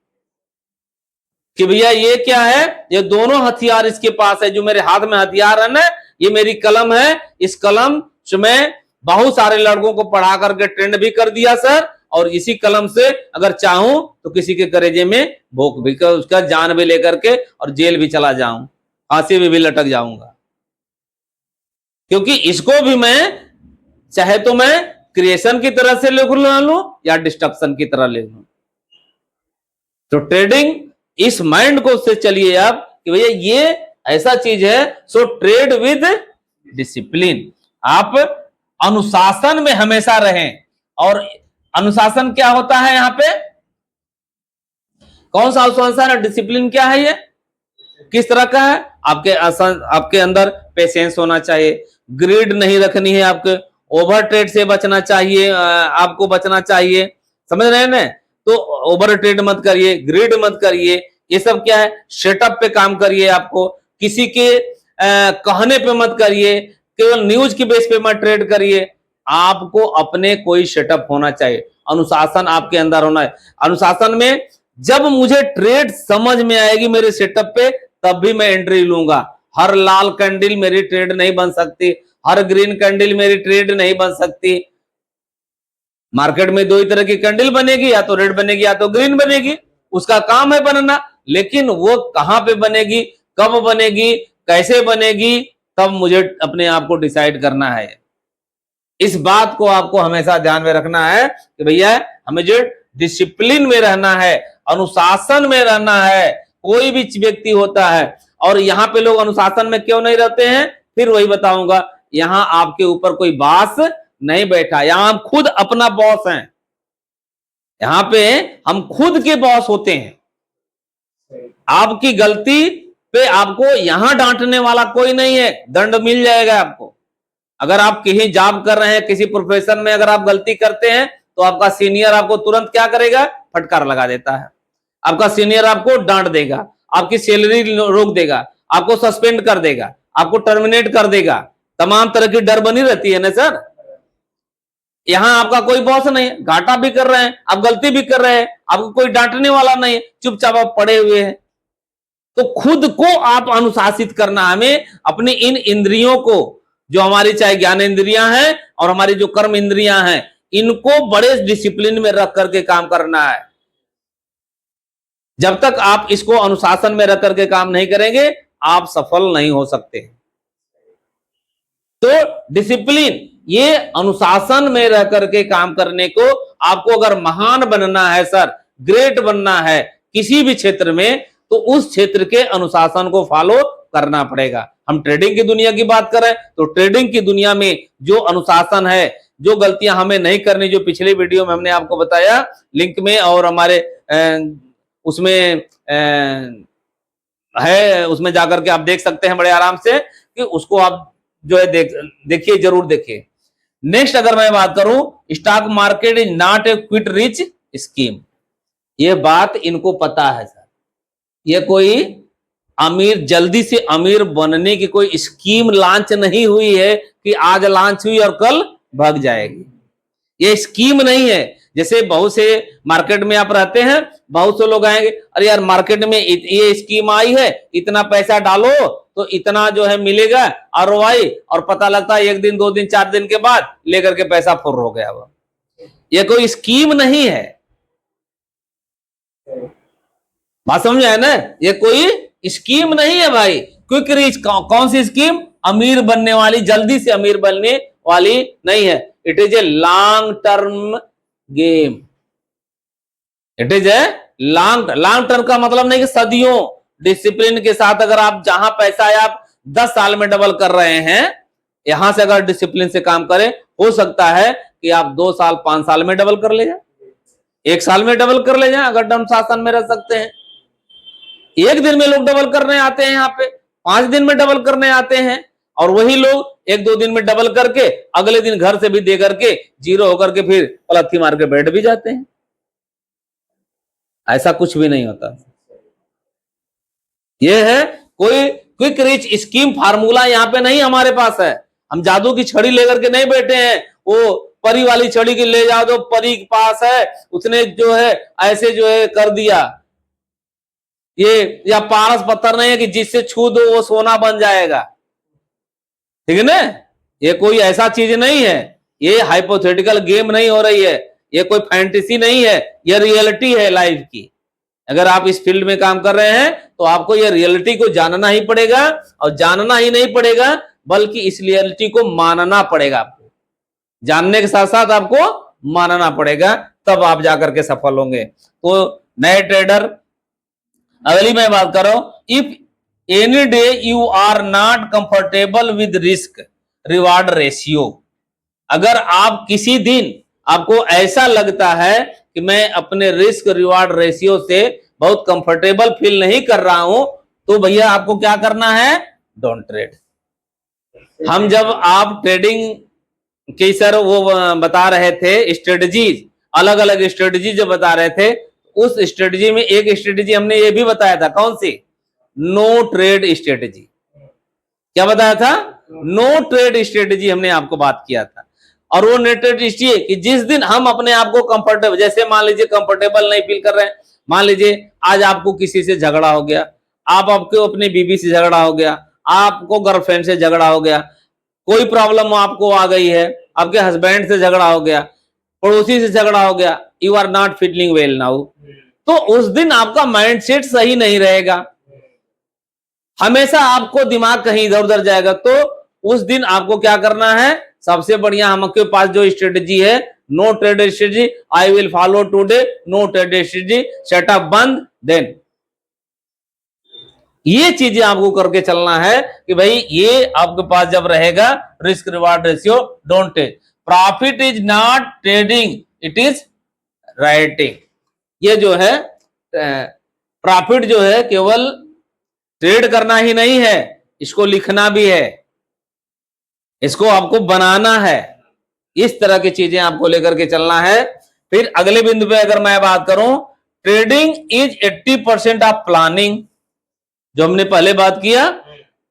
कि भैया ये क्या है, ये दोनों हथियार इसके पास है, जो मेरे हाथ में हथियार है ना, ये मेरी कलम है, इस कलम से मैं बहुत सारे लड़कों को पढ़ा करके ट्रेंड भी कर दिया सर, और इसी कलम से अगर चाहूं तो किसी के कलेजे में भोंक भी कर उसका जान भी लेकर के और जेल भी चला जाऊं, फांसी में भी लटक जाऊंगा, क्योंकि इसको भी मैं चाहे तो मैं क्रिएशन की तरह से लिख लूं या डिस्ट्रक्शन की तरह लिख लूं। तो ट्रेडिंग इस माइंड को से चलिए आप कि भैया ये ऐसा चीज है, सो ट्रेड विद डिसिप्लिन। आप अनुशासन में हमेशा रहें। और अनुशासन क्या होता है, यहां पे कौन सा अनुशासन है, डिसिप्लिन क्या है, ये किस तरह का है, आपके अंदर पेशेंस होना चाहिए, ग्रीड नहीं रखनी है, आपके ओवर ट्रेड से बचना चाहिए, आपको बचना चाहिए, समझ रहे हैं ना। तो ओवर ट्रेड मत करिए, ग्रीड मत करिए, ये सब क्या है, सेटअप पे काम करिए, आपको किसी के कहने पे मत करिए, केवल न्यूज की बेस पे मत ट्रेड करिए, आपको अपने कोई सेटअप होना चाहिए, अनुशासन आपके अंदर होना है। अनुशासन में जब मुझे ट्रेड समझ में आएगी मेरे सेटअप पे, तब भी मैं एंट्री लूंगा। हर लाल कैंडल मेरी ट्रेड नहीं बन सकती, हर ग्रीन कैंडल मेरी ट्रेड नहीं बन सकती। मार्केट में दो ही तरह की कैंडल बनेगी, या तो रेड बनेगी या तो ग्रीन बनेगी, उसका काम है बनना, लेकिन वो कहां पे बनेगी, कब बनेगी, कैसे बनेगी, तब मुझे अपने आप को डिसाइड करना है। इस बात को आपको हमेशा ध्यान में रखना है कि भैया हमें जो डिसिप्लिन में रहना है, अनुशासन में रहना है। कोई भी व्यक्ति होता है, और यहां पे लोग अनुशासन में क्यों नहीं रहते हैं, फिर वही बताऊंगा। यहां आपके ऊपर कोई बॉस नहीं बैठा, यहां हम खुद अपना बॉस हैं, यहां पे हम खुद के बॉस होते हैं। आपकी गलती पे आपको यहां डांटने वाला कोई नहीं है, दंड मिल जाएगा आपको। अगर आप कहीं जॉब कर रहे हैं, किसी प्रोफेशन में अगर आप गलती करते हैं, तो आपका सीनियर आपको तुरंत क्या करेगा, फटकार लगा देता है। आपका सीनियर आपको डांट देगा, आपकी सैलरी रोक देगा, आपको सस्पेंड कर देगा, आपको टर्मिनेट कर देगा, तमाम तरह की डर बनी रहती है ना सर। यहां आपका कोई बॉस नहीं है, घाटा भी कर रहे हैं, आप गलती भी कर रहे हैं, आपको कोई डांटने वाला नहीं है, चुपचाप आप पड़े हुए हैं। तो खुद को आप अनुशासित करना, हमें अपनी इन इंद्रियों को, जो हमारी चाहे ज्ञान इंद्रियां हैं और हमारी जो कर्म इंद्रियां हैं, इनको बड़े डिसिप्लिन में रख करके काम करना है। जब तक आप इसको अनुशासन में रख करके काम नहीं करेंगे, आप सफल नहीं हो सकते। तो डिसिप्लिन, ये अनुशासन में रह करके काम करने को, आपको अगर महान बनना है सर, ग्रेट बनना है किसी भी क्षेत्र में, तो उस क्षेत्र के अनुशासन को फॉलो करना पड़ेगा। हम ट्रेडिंग की दुनिया की बात करें तो ट्रेडिंग की दुनिया में जो अनुशासन है, जो गलतियां हमें नहीं करनी, जो पिछले वीडियो में हमने आपको बताया, लिंक में और हमारे उसमें है, उसमें जाकर के आप देख सकते हैं बड़े आराम से, कि उसको आप जो है देखिए, जरूर देखिए। नेक्स्ट अगर मैं बात करूं, stock market is not a quick rich scheme. ये बात इनको पता है सर, ये कोई अमीर, जल्दी से अमीर बनने की कोई स्कीम लॉन्च नहीं हुई है कि आज लॉन्च हुई और कल भाग जाएगी। ये स्कीम नहीं है। जैसे बहुत से मार्केट में आप रहते हैं, बहुत से लोग आएंगे, अरे यार मार्केट में ये स्कीम आई है, इतना पैसा डालो तो इतना जो है मिलेगा आरओआई, और पता लगता है 1 दिन 2 दिन 4 दिन के बाद लेकर के पैसा फुर हो गया। वो ये कोई स्कीम नहीं है, बात समझ आए ना। ये कोई स्कीम नहीं है भाई। क्विक रिच कौन सी स्कीम, अमीर बनने वाली, जल्दी से अमीर बनने वाली नहीं है। It is a long term game. It is a long term का मतलब नहीं कि सदियों, डिसिप्लिन के साथ अगर आप जहां पैसा है आप 10 साल में डबल कर रहे हैं, यहां से अगर डिसिप्लिन से काम करें, हो सकता है कि आप 2 साल 5 साल में डबल कर ले जाए, 1 साल में डबल कर ले जाए, अगर अनुशासन में रह सकते हैं। 1 दिन में लोग डबल करने आते हैं, यहाँ पे 5 दिन में डबल करने आते हैं, और वही लोग 1-2 दिन में डबल करके अगले दिन घर से भी दे करके जीरो होकर के फिर पलथी मार के बैठ भी जाते हैं। ऐसा कुछ भी नहीं होता। यह है कोई क्विक रिच स्कीम फार्मूला यहाँ पे नहीं हमारे पास है। हम जादू की छड़ी लेकर के नहीं बैठे हैं, वो परी वाली छड़ी की ले जाओ, जो परी के पास है उसने जो है ऐसे जो है कर दिया। ये या पारस पत्थर नहीं है कि जिससे छू दो वो सोना बन जाएगा, ठीक है ना। ये कोई ऐसा चीज नहीं है, ये हाइपोथेटिकल गेम नहीं हो रही है, ये कोई फैंटेसी नहीं है, ये रियलिटी है लाइफ की। अगर आप इस फील्ड में काम कर रहे हैं तो आपको ये रियलिटी को जानना ही पड़ेगा, और जानना ही नहीं पड़ेगा बल्कि इस रियलिटी को मानना पड़ेगा। आपको जानने के साथ साथ आपको मानना पड़ेगा, तब आप जाकर के सफल होंगे। तो नए ट्रेडर, अगली मैं बात करो, if any day you are not comfortable with risk reward ratio, अगर आप किसी दिन आपको ऐसा लगता है कि मैं अपने रिस्क रिवार्ड रेशियो से बहुत कंफर्टेबल फील नहीं कर रहा हूं, तो भैया आपको क्या करना है, डोंट ट्रेड। हम जब आप ट्रेडिंग की सर वो बता रहे थे स्ट्रेटजीज, अलग अलग स्ट्रेटजी जो बता रहे थे, उस स्ट्रेटजी में एक स्ट्रेटजी हमने ये भी बताया था, कौन सी, नो ट्रेड स्ट्रेटजी। क्या बताया था, नो ट्रेड स्ट्रेटजी हमने आपको बात किया था। और वो नो ट्रेड स्ट्रेटजी कि जिस दिन हम अपने आप को कंफर्टेबल, जैसे मान लीजिए कंफर्टेबल नहीं फील कर रहे हैं, मान लीजिए आज आपको किसी से झगड़ा हो गया, आपको अपनी बीवी से झगड़ा हो गया, आपको गर्लफ्रेंड से झगड़ा हो गया, कोई प्रॉब्लम आपको आ गई है, आपके हस्बैंड से झगड़ा हो गया, पड़ोसी से झगड़ा हो गया, you are not feeling well now, तो उस दिन आपका माइंडसेट सही नहीं रहेगा, हमेशा आपको दिमाग कहीं इधर उधर जाएगा। तो उस दिन आपको क्या करना है, सबसे बढ़िया हमके पास जो स्ट्रेटजी है, no trade strategy, I will follow today no trade strategy, setup बंद देन। ये चीजें आपको करके चलना है कि भाई ये आपके पास जब रहेगा, risk reward ratio don't take, profit is not trading it is writing. ये जो है प्रॉफिट जो है केवल ट्रेड करना ही नहीं है, इसको लिखना भी है, इसको आपको बनाना है, इस तरह की चीजें आपको लेकर के चलना है। फिर अगले बिंदु पे अगर मैं बात करूं, ट्रेडिंग इज 80% ऑफ प्लानिंग, जो हमने पहले बात किया,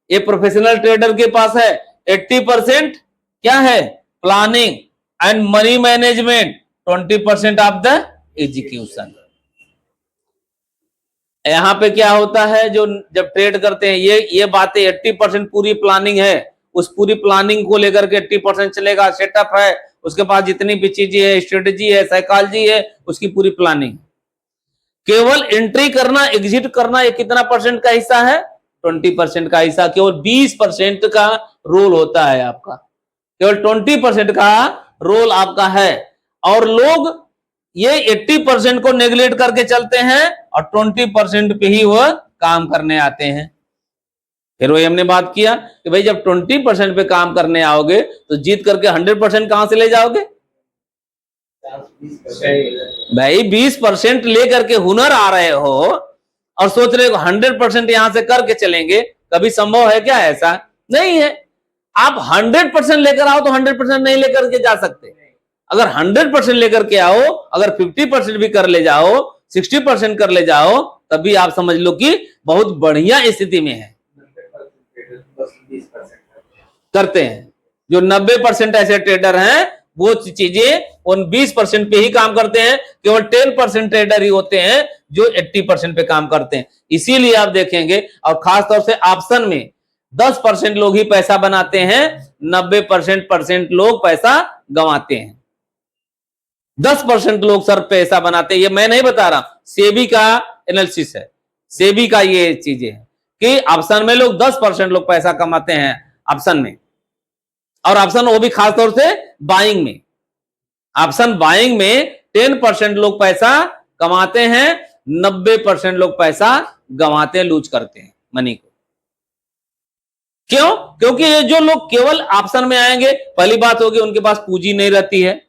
ये प्रोफेशनल ट्रेडर के पास है 80% क्या है, planning and money management, 20% of the execution. यहां पे क्या होता है, जो जब ट्रेड करते हैं ये बातें 80% पूरी प्लानिंग है, उस पूरी प्लानिंग को लेकर के 80% चलेगा, सेटअप है, उसके पास जितनी भी चीजें है, स्ट्रेटजी है, साइकोलॉजी है, उसकी पूरी प्लानिंग। केवल एंट्री करना, एग्जिट करना, ये कितना परसेंट का हिस्सा है, 20% का हिस्सा, केवल 20% का रोल होता है आपका, केवल 20% का रोल आपका है। और लोग ये 80% को नेग्लेक्ट करके चलते हैं और 20% पे ही वह काम करने आते हैं। फिर वही हमने बात किया कि भाई जब 20% पे काम करने आओगे तो जीत करके 100% कहां से ले जाओगे, भाई 20% लेकर के हुनर आ रहे हो और सोच रहे हो 100% यहां से करके चलेंगे, कभी संभव है क्या, ऐसा नहीं है। आप 100% लेकर आओ तो 100% नहीं लेकर के जा सकते। अगर 100% लेकर के आओ, अगर 50% भी कर ले जाओ, 60% कर ले जाओ, तभी आप समझ लो कि बहुत बढ़िया स्थिति में है। करते हैं जो 90% ऐसे ट्रेडर हैं, वो चीजें उन 20% पे ही काम करते हैं, केवल 10% ट्रेडर ही होते हैं जो 80% पे काम करते हैं। इसीलिए आप देखेंगे, और खासतौर से ऑप्शन में 10% लोग ही पैसा बनाते हैं, 90% लोग पैसा गंवाते हैं। 10% लोग सर पैसा बनाते हैं, ये मैं नहीं बता रहा, सेबी का एनालिसिस है, सेबी का ये चीजें है कि ऑप्शन में लोग 10% लोग पैसा कमाते हैं ऑप्शन में, और ऑप्शन वो भी खासतौर से बाइंग में। ऑप्शन बाइंग में 10% लोग पैसा कमाते हैं, 90% लोग पैसा गंवाते हैं, लूज करते हैं मनी को। क्यों? क्योंकि ये जो लोग केवल ऑप्शन में आएंगे, पहली बात होगी उनके पास पूंजी नहीं रहती है,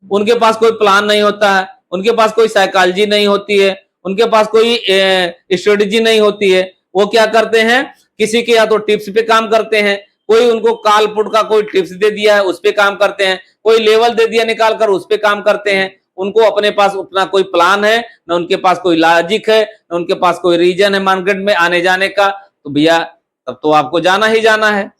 उनके पास कोई प्लान नहीं होता है, उनके पास कोई साइकोलॉजी नहीं होती है, उनके पास कोई स्ट्रेटजी नहीं होती है। वो क्या करते हैं, किसी के या तो टिप्स पे काम करते हैं, कोई उनको कॉल पुट का कोई टिप्स दे दिया है उस पे काम करते हैं, कोई लेवल दे दिया निकाल कर उस पे काम करते हैं। उनको अपने पास उतना कोई प्लान है, न उनके पास कोई लॉजिक है, न उनके पास कोई रीजन है मार्केट में आने जाने का। तो भैया तब तो आपको जाना ही जाना है।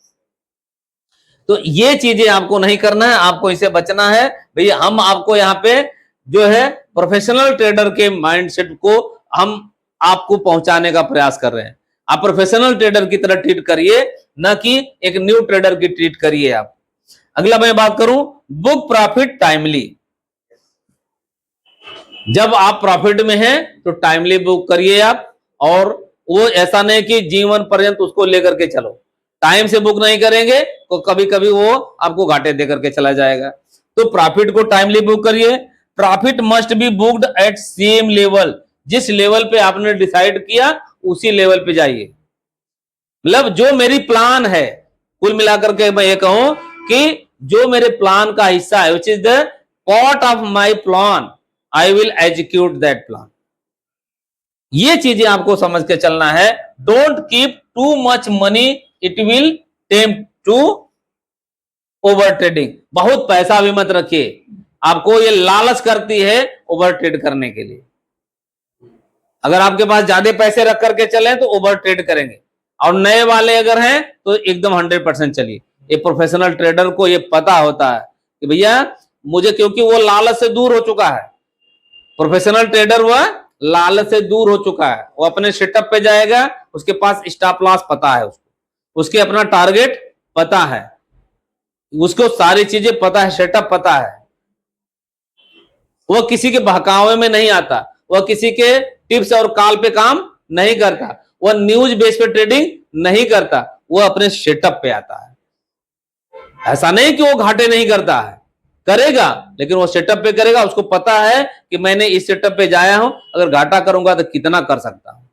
तो ये चीजें आपको नहीं करना है, आपको इसे बचना है। भैया हम आपको यहाँ पे जो है प्रोफेशनल ट्रेडर के माइंडसेट को हम आपको पहुंचाने का प्रयास कर रहे हैं। आप प्रोफेशनल ट्रेडर की तरह ट्रीट करिए, न कि एक न्यू ट्रेडर की ट्रीट करिए आप। अगला मैं बात करूं, बुक प्रॉफिट टाइमली। जब आप प्रॉफिट में हैं तो टाइमली बुक करिए आप, और वो ऐसा नहीं कि जीवन पर्यंत उसको लेकर के चलो। टाइम से बुक नहीं करेंगे तो कभी कभी वो आपको घाटे दे करके चला जाएगा। तो प्रॉफिट को टाइमली बुक करिए। Profit must be booked at same level. जिस लेवल पे आपने डिसाइड किया उसी लेवल पे जाइए। मतलब जो मेरी प्लान है, कुल मिलाकर के मैं ये कहूं कि जो मेरे प्लान का हिस्सा है, which is the part of my plan, I will execute that plan. ये चीजें आपको समझ के चलना है। Don't keep too much money, it will tempt to over trading. बहुत पैसा भी मत रखिए, आपको ये लालच करती है ओवर ट्रेड करने के लिए। अगर आपके पास ज्यादा पैसे रख करके चले तो ओवर ट्रेड करेंगे, और नए वाले अगर हैं तो एकदम 100% चलिए। ये प्रोफेशनल ट्रेडर को ये पता होता है कि भैया मुझे, क्योंकि वो लालच से दूर हो चुका है। प्रोफेशनल ट्रेडर वह लालच से दूर हो चुका है। वो अपने सेटअप पे जाएगा, उसके पास स्टॉप लॉस पता है, उसके अपना टारगेट पता है, उसको सारी चीजें पता है, सेटअप पता है। वो किसी के बहकावे में नहीं आता, वह किसी के टिप्स और कॉल पे काम नहीं करता, वह न्यूज बेस पे ट्रेडिंग नहीं करता, वो अपने सेटअप पे आता है। ऐसा नहीं कि वो घाटे नहीं करता है, करेगा, लेकिन वो सेटअप पे करेगा। उसको पता है कि मैंने इस सेटअप पे जाया हूं, अगर घाटा करूंगा तो कितना कर सकता हूं।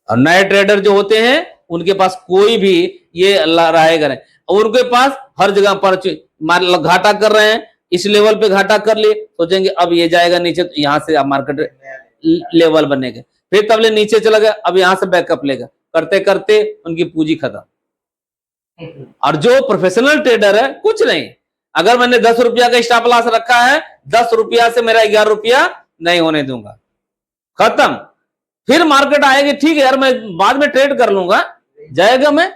और नए ट्रेडर जो होते हैं उनके पास कोई भी ये रहेगा नहीं, और उनके पास हर जगह पर घाटा कर रहे हैं, इस लेवल पे घाटा कर लिए, सोचेंगे अब ये जाएगा नीचे तो यहां से मार्केट लेवल बनेगा, फिर तब ले नीचे चला गया, अब यहां से बैकअप लेगा, करते करते उनकी पूंजी खत्म। और जो प्रोफेशनल ट्रेडर है, कुछ नहीं, अगर मैंने 10 रुपया का स्टॉप लॉस रखा है, 10 रुपया से मेरा 11 रुपया नहीं होने दूंगा, खत्म। फिर मार्केट आएगी, ठीक है यार मैं बाद में ट्रेड कर लूंगा, जाएगा मैं,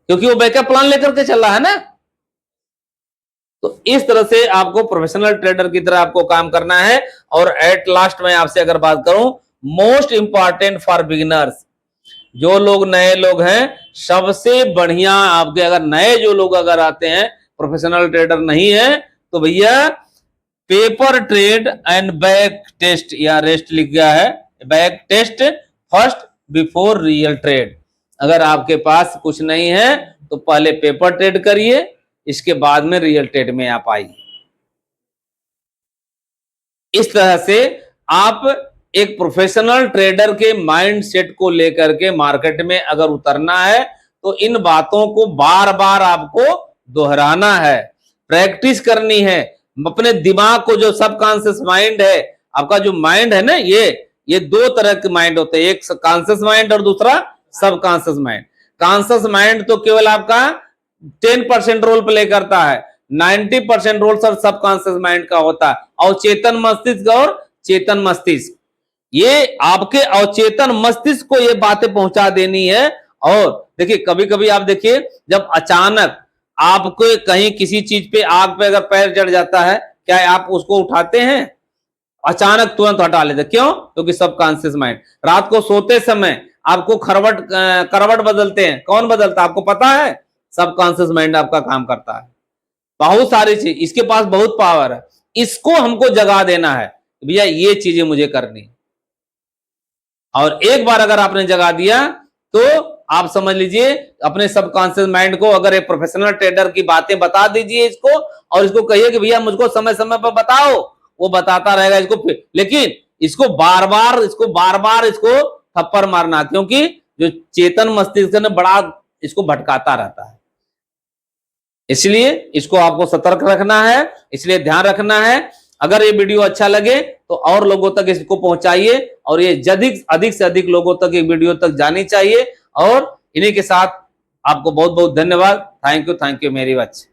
क्योंकि वो बैकअप प्लान लेकर के चल रहा है ना। तो इस तरह से आपको प्रोफेशनल ट्रेडर की तरह आपको काम करना है। और एट लास्ट में आपसे अगर बात करूं, मोस्ट इंपॉर्टेंट फॉर बिगिनर्स, जो लोग नए लोग हैं, सबसे बढ़िया आपके, अगर नए जो लोग अगर आते हैं, प्रोफेशनल ट्रेडर नहीं है, तो भैया paper trade and back test, या रेस्ट लिख गया है, back test first before real trade. अगर आपके पास कुछ नहीं है तो पहले पेपर ट्रेड करिए, इसके बाद में रियल ट्रेड में आप आइए। इस तरह से आप एक प्रोफेशनल ट्रेडर के माइंड सेट को लेकर के मार्केट में अगर उतरना है तो इन बातों को बार बार आपको दोहराना है, प्रैक्टिस करनी है। अपने दिमाग को, जो सबकॉन्शियस माइंड है, आपका जो माइंड है ना, ये दो तरह के माइंड होते हैं, एक कॉन्शियस माइंड और दूसरा सबकॉन्शियस माइंड। कॉन्शियस माइंड तो केवल आपका 10% रोल प्ले करता है, 90% रोल सर सबकॉन्शियस माइंड का होता है। अवचेतन मस्तिष्क और चेतन मस्तिष्क, ये आपके अवचेतन मस्तिष्क को ये बातें पहुंचा देनी है। और देखिए, कभी कभी आप देखिए, जब अचानक आपको कहीं किसी चीज पे, आग पे अगर पैर जड़ जाता है, क्या आप उसको उठाते हैं? अचानक तुरंत हटा लेते, क्यों? क्योंकि सबकॉन्शियस माइंड। रात को सोते समय आपको करवट बदलते हैं, कौन बदलता है आपको पता है? सबकॉन्शियस माइंड आपका काम करता है। बहुत सारी चीज, इसके पास बहुत पावर है, इसको हमको जगा देना है, भैया ये चीजें मुझे करनी। और एक बार अगर आपने जगा दिया तो आप समझ लीजिए अपने सबकॉन्शियस माइंड को, अगर एक प्रोफेशनल ट्रेडर की बातें बता दीजिए इसको, और इसको कहिए कि भैया मुझको समय समय पर बताओ, वो बताता रहेगा इसको। लेकिन इसको बार बार इसको थप्पड़ मारना, क्योंकि जो चेतन मस्तिष्क ने बड़ा इसको भटकाता रहता है। इसलिए इसको आपको सतर्क रखना है, इसलिए ध्यान रखना है। अगर ये वीडियो अच्छा लगे तो और लोगों तक इसको पहुंचाइए, और ये अधिक से अधिक लोगों तक ये वीडियो तक जानी चाहिए। और इन्हीं के साथ आपको बहुत बहुत धन्यवाद। Thank you very much.